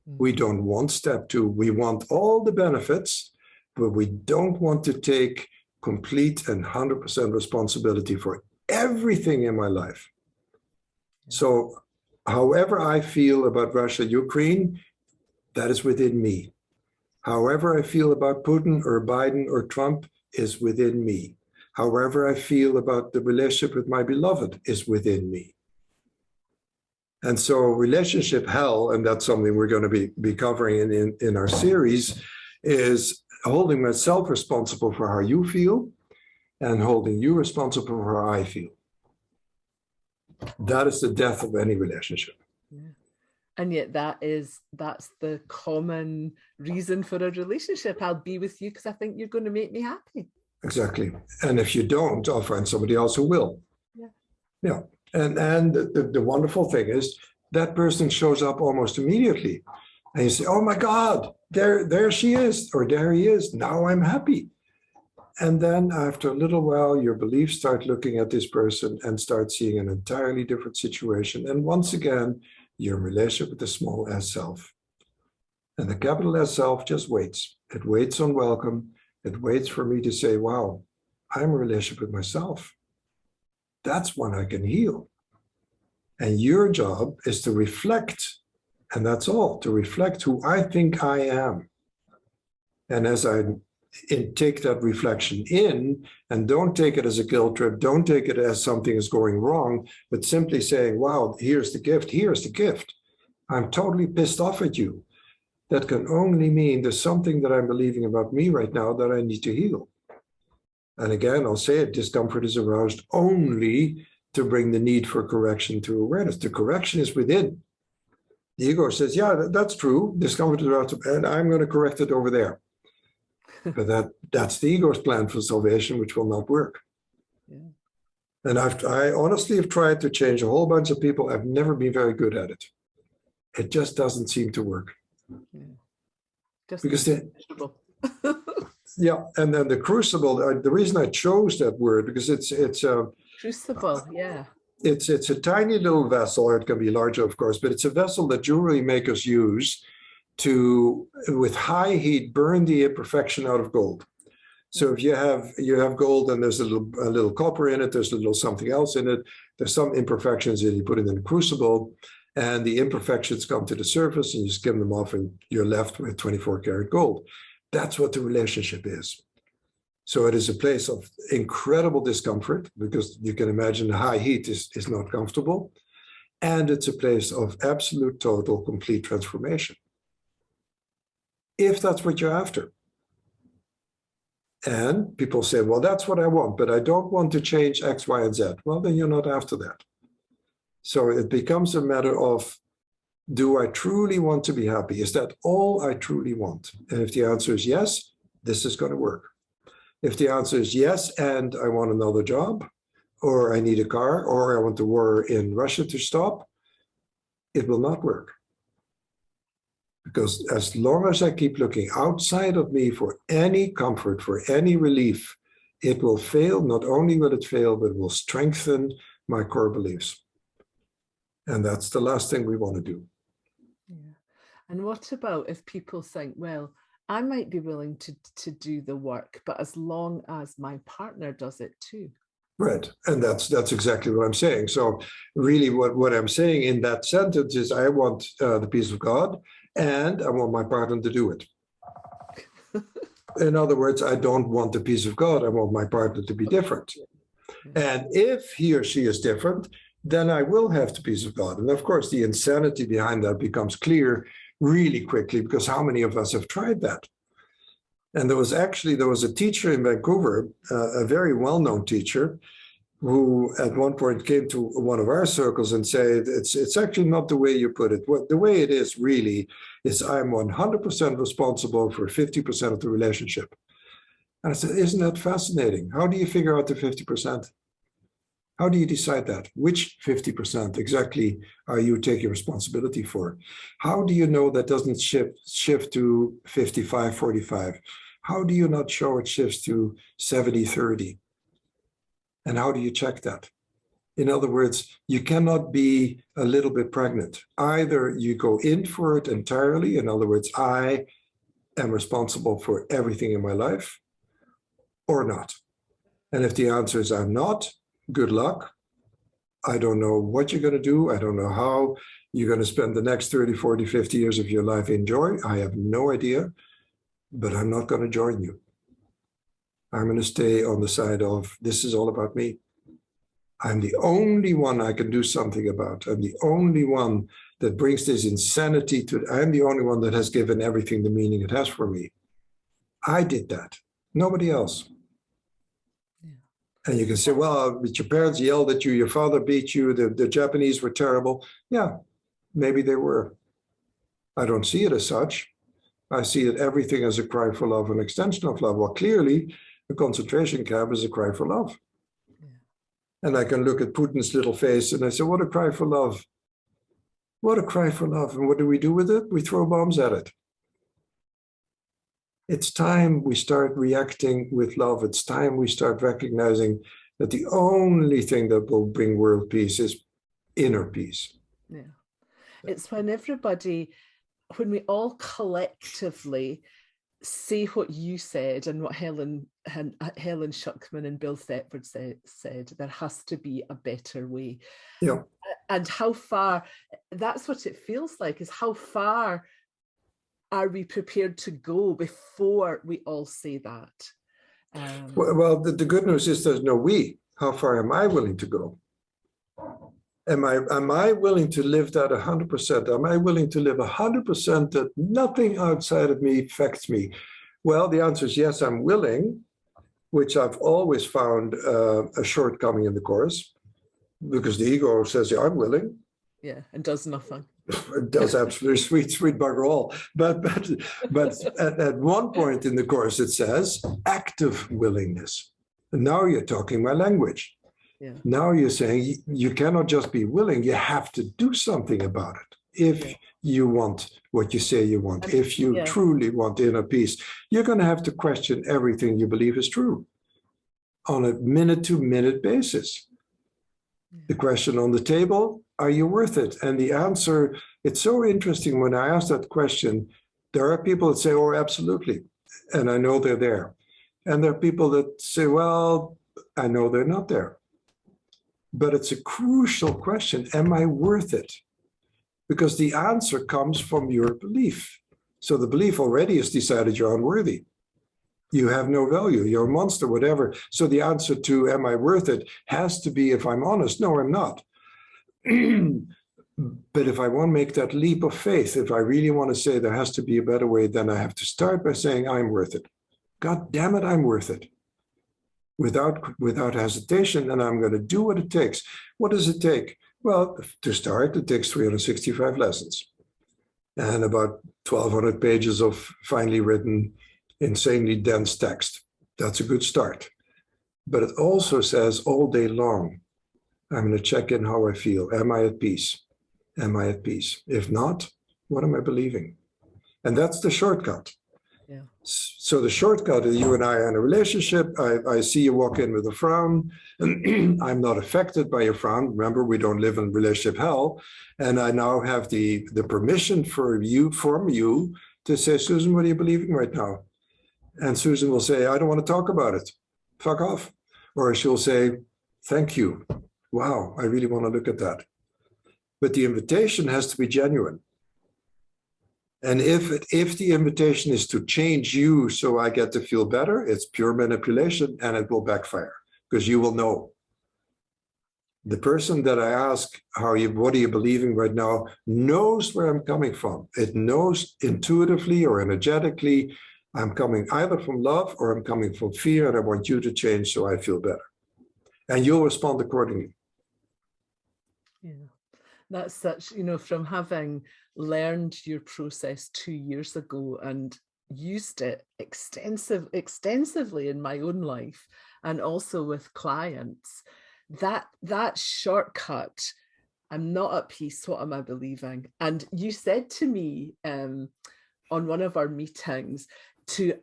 We don't want step 2. We want all the benefits, but we don't want to take complete and 100% responsibility for everything in my life. So however I feel about Russia, Ukraine, that is within me. However I feel about Putin or Biden or Trump is within me. However I feel about the relationship with my beloved is within me. And so relationship hell, and that's something we're going to be covering in our series, is holding myself responsible for how you feel and holding you responsible for how I feel. That is the death of any relationship. Yeah. And yet that's the common reason for a relationship. I'll be with you because I think you're going to make me happy. Exactly. And if you don't, I'll find somebody else who will. Yeah. Yeah. And the wonderful thing is that person shows up almost immediately. And you say, oh my God, there she is, or there he is. Now I'm happy. And then after a little while, your beliefs start looking at this person and start seeing an entirely different situation. And once again, you're in relationship with the small s self. And the capital S self just waits. It waits on welcome. It waits for me to say, wow, I'm in a relationship with myself. That's one I can heal. And your job is to reflect, and that's all, to reflect who I think I am. And as I take that reflection in, and don't take it as a guilt trip, don't take it as something is going wrong, but simply saying, wow, here's the gift. I'm totally pissed off at you. That can only mean there's something that I'm believing about me right now that I need to heal. And again, I'll say it, discomfort is aroused only to bring the need for correction to awareness. The correction is within. The ego says, yeah, that's true. Discomfort is aroused, and I'm going to correct it over there. But that's the ego's plan for salvation, which will not work. Yeah. And I honestly have tried to change a whole bunch of people. I've never been very good at it. It just doesn't seem to work. Yeah. Just because yeah, and then the crucible. The reason I chose that word because it's crucible. Yeah, it's a tiny little vessel. It can be larger, of course, but it's a vessel that jewelry makers use to, with high heat, burn the imperfection out of gold. So if you have gold and there's a little copper in it, there's a little something else in it. There's some imperfections, and you put it in a crucible. And the imperfections come to the surface and you skim them off and you're left with 24 karat gold. That's what the relationship is. So it is a place of incredible discomfort because you can imagine the high heat is not comfortable. And it's a place of absolute, total, complete transformation. If that's what you're after. And people say, well, that's what I want, but I don't want to change X, Y, and Z. Well, then you're not after that. So it becomes a matter of, do I truly want to be happy? Is that all I truly want? And if the answer is yes, this is going to work. If the answer is yes, and I want another job, or I need a car, or I want the war in Russia to stop, it will not work. Because as long as I keep looking outside of me for any comfort, for any relief, it will fail. Not only will it fail, but it will strengthen my core beliefs. And that's the last thing we want to do. Yeah. And what about if people think, well, I might be willing to do the work, but as long as my partner does it too. Right. And that's exactly what I'm saying. So really what I'm saying in that sentence is I want the peace of God and I want my partner to do it. In other words, I don't want the peace of God. I want my partner to be different. And if he or she is different, then I will have the peace of God. And of course, the insanity behind that becomes clear really quickly, because how many of us have tried that? And there was a teacher in Vancouver, a very well-known teacher, who at one point came to one of our circles and said, it's actually not the way you put it. The way it is really is I'm 100% responsible for 50% of the relationship. And I said, isn't that fascinating? How do you figure out the 50%? How do you decide that? Which 50% exactly are you taking responsibility for? How do you know that doesn't shift to 55-45? How do you not show it shifts to 70-30? And how do you check that? In other words, you cannot be a little bit pregnant. Either you go in for it entirely. In other words, I am responsible for everything in my life, or not. And if the answer is I'm not, good luck. I don't know what you're going to do. I don't know how you're going to spend the next 30, 40, 50 years of your life in joy. I have no idea, but I'm not going to join you. I'm going to stay on the side of this is all about me. I'm the only one I can do something about. I'm the only one that brings this insanity to, I'm the only one that has given everything the meaning it has for me. I did that. Nobody else. And you can say, well, but your parents yelled at you, your father beat you, the Japanese were terrible. Yeah, maybe they were. I don't see it as such. I see it everything as a cry for love, an extension of love. Well, clearly, the concentration camp is a cry for love. Yeah. And I can look at Putin's little face and I say, what a cry for love. What a cry for love. And what do we do with it? We throw bombs at it. It's time we start reacting with love. It's time we start recognizing that the only thing that will bring world peace is inner peace. Yeah. It's when we all collectively say what you said and what Helen Schuckman and Bill Thetford said, there has to be a better way. Yeah. And how far, that's what it feels like, is how far are we prepared to go before we all say that? Well, the good news is there's no we. How far am I willing to go? Am I willing to live that 100%? Am I willing to live 100% that nothing outside of me affects me? Well, the answer is yes, I'm willing, which I've always found a shortcoming in the Course, because the ego says, yeah, I'm willing. Yeah, and does nothing. It does absolutely sweet bugger all. But at one point in the Course, it says active willingness. And now you're talking my language. Yeah. Now you're saying you cannot just be willing, you have to do something about it. If you want what you say you want, if you truly want inner peace, you're going to have to question everything you believe is true on a minute-to-minute basis. The question on the table, are you worth it? And the answer, it's so interesting when I ask that question, there are people that say, oh, absolutely. And I know they're there. And there are people that say, well, I know they're not there. But it's a crucial question. Am I worth it? Because the answer comes from your belief. So the belief already has decided you're unworthy. You have no value. You're a monster, whatever. So the answer to am I worth it has to be, if I'm honest, no, I'm not. But if I want to make that leap of faith, if I really want to say there has to be a better way, then I have to start by saying I'm worth it. God damn it, I'm worth it. Without hesitation, and I'm going to do what it takes. What does it take? Well, to start, it takes 365 lessons and about 1,200 pages of finely written, insanely dense text. That's a good start. But it also says all day long, I'm going to check in how I feel. Am I at peace? Am I at peace? If not, what am I believing? And that's the shortcut. Yeah. So the shortcut is you and I are in a relationship. I see you walk in with a frown. I'm not affected by your frown. Remember, we don't live in relationship hell. And I now have the permission from you to say, Susan, what are you believing right now? And Susan will say, I don't want to talk about it. Fuck off. Or she'll say, thank you. Wow, I really want to look at that. But the invitation has to be genuine. And if the invitation is to change you so I get to feel better, it's pure manipulation and it will backfire because you will know. The person that I ask, what are you believing right now, knows where I'm coming from. It knows intuitively or energetically, I'm coming either from love or I'm coming from fear, and I want you to change so I feel better. And you'll respond accordingly. Yeah, that's such, from having learned your process 2 years ago and used it extensively in my own life and also with clients, that shortcut, I'm not at peace, what am I believing? And you said to me on one of our meetings to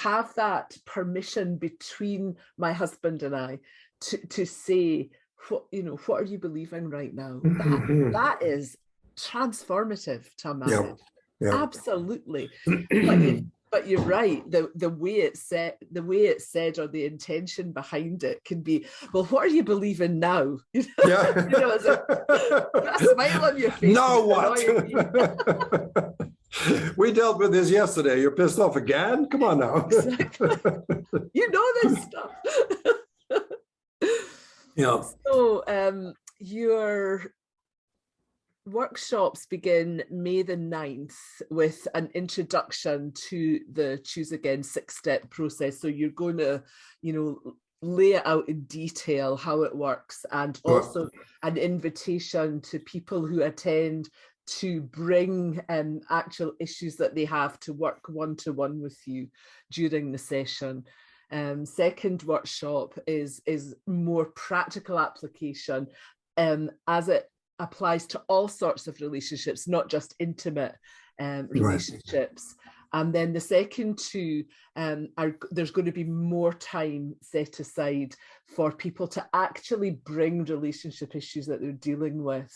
have that permission between my husband and I to say, what are you believing right now? That is transformative to a marriage. Yeah. Absolutely. But you're right. The way it's said, or the intention behind it can be, well, what are you believing now? Yeah. It's a smile on your face. Now what? We dealt with this yesterday. You're pissed off again? Come on now. Exactly. You know this stuff. Yeah. So your workshops begin May the 9th with an introduction to the Choose Again 6-step process. So you're going to, lay it out in detail how it works, and also an invitation to people who attend to bring actual issues that they have to work one-to-one with you during the session. Second workshop is more practical application as it applies to all sorts of relationships, not just intimate relationships. Right. And then the second two, there's going to be more time set aside for people to actually bring relationship issues that they're dealing with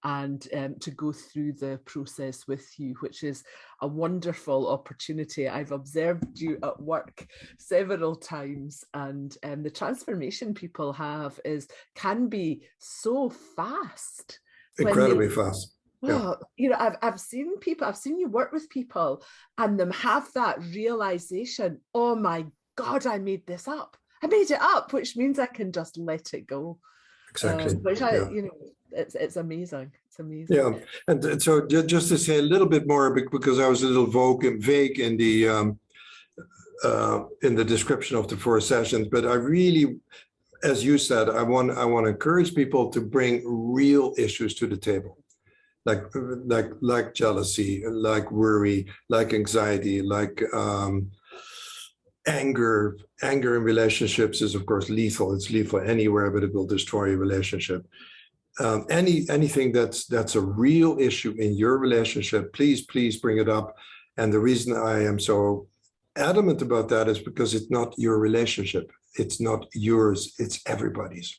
and to go through the process with you, which is a wonderful opportunity. I've observed you at work several times, and the transformation people have can be so fast. Incredibly fast. Oh, I've seen you work with people and them have that realization, oh my God, I made this up. I made it up, which means I can just let it go. Exactly. It's amazing. It's amazing. Yeah. And so just to say a little bit more, because I was a little vague in the description of the 4 sessions, but I really, as you said, I want to encourage people to bring real issues to the table, like jealousy, like worry, like anxiety, like anger. Anger in relationships is, of course, lethal. It's lethal anywhere, but it will destroy a relationship. Anything that's a real issue in your relationship, please bring it up. And the reason I am so adamant about that is because it's not your relationship. It's not yours. It's everybody's.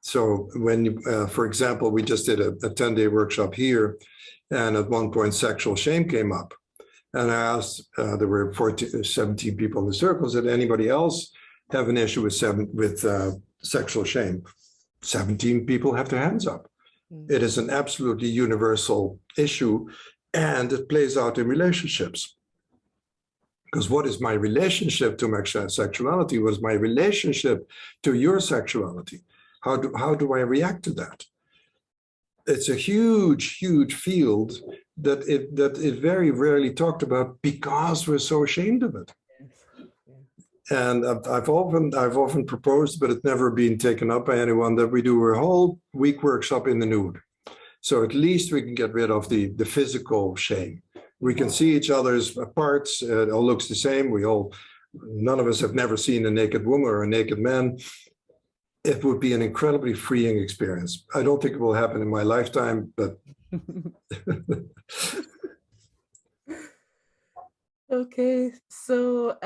So when, for example, we just did a 10-day workshop here, and at one point sexual shame came up. And I asked, there were 17 people in the circles, did anybody else have an issue with sexual shame? 17 people have their hands up. It is an absolutely universal issue, and it plays out in relationships. Because what is my relationship to my sexuality? What is my relationship to your sexuality? How do I react to that? It's a huge, huge field that is very rarely talked about because we're so ashamed of it. And I've often proposed, but it's never been taken up by anyone, that we do a whole week workshop in the nude. So at least we can get rid of the physical shame. We can see each other's parts. It all looks the same. None of us have never seen a naked woman or a naked man. It would be an incredibly freeing experience. I don't think it will happen in my lifetime, but Okay, so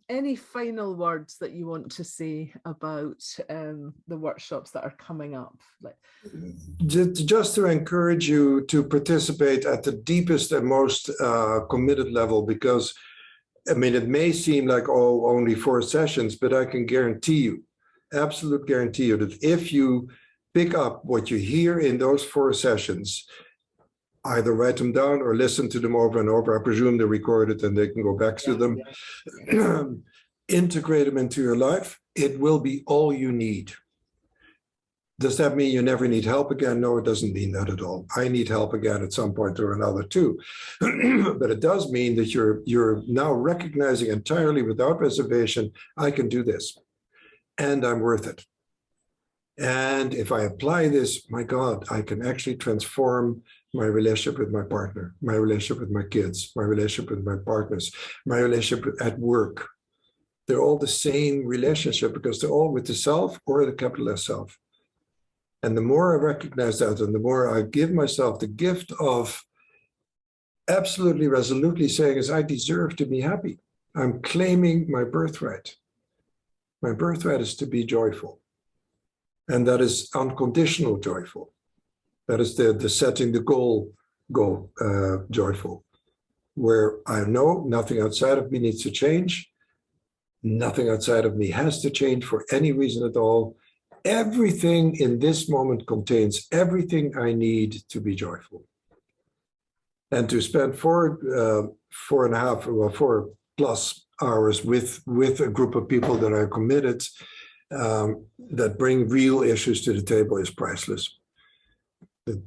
any final words that you want to say about the workshops that are coming up? Just to encourage you to participate at the deepest and most committed level, because I mean, it may seem like, oh, only 4 sessions, but I can guarantee you, absolute guarantee you, that if you pick up what you hear in those 4 sessions, either write them down or listen to them over and over. I presume they're recorded and they can go back to them. Yeah. Integrate them into your life. It will be all you need. Does that mean you never need help again? No, it doesn't mean that at all. I need help again at some point or another too. But it does mean that you're now recognizing entirely without reservation, I can do this and I'm worth it. And if I apply this, my God, I can actually transform my relationship with my partner, my relationship with my kids, my relationship with my partners, my relationship at work. They're all the same relationship because they're all with the self or the capital S self. And the more I recognize that, and the more I give myself the gift of absolutely resolutely saying is, I deserve to be happy. I'm claiming my birthright. My birthright is to be joyful. And that is unconditional joyful. That is the setting the goal joyful, where I know nothing outside of me needs to change. Nothing outside of me has to change for any reason at all. Everything in this moment contains everything I need to be joyful. And to spend 4+ hours with a group of people that are committed, that bring real issues to the table is priceless.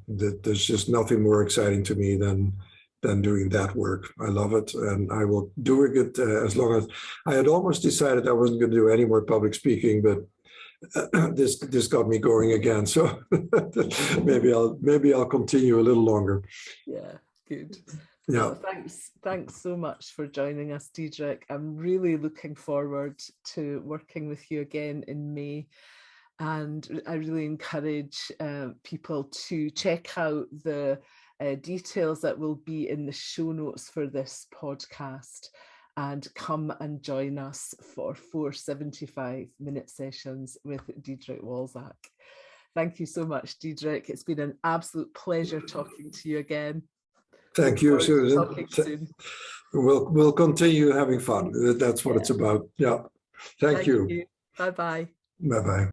There's just nothing more exciting to me than doing that work. I love it, and I will do it as long as I had almost decided I wasn't going to do any more public speaking, but this got me going again. So maybe I'll continue a little longer. Yeah, good. Yeah. Well, thanks so much for joining us, Diederik. I'm really looking forward to working with you again in May. And I really encourage people to check out the details that will be in the show notes for this podcast and come and join us for 4 75-minute sessions with Diederik Wolsak. Thank you so much, Diederik. It's been an absolute pleasure talking to you again. Thank you, Susan. Talking soon. We'll continue having fun. That's what it's about. Yeah. Thank you. Bye-bye. Bye-bye.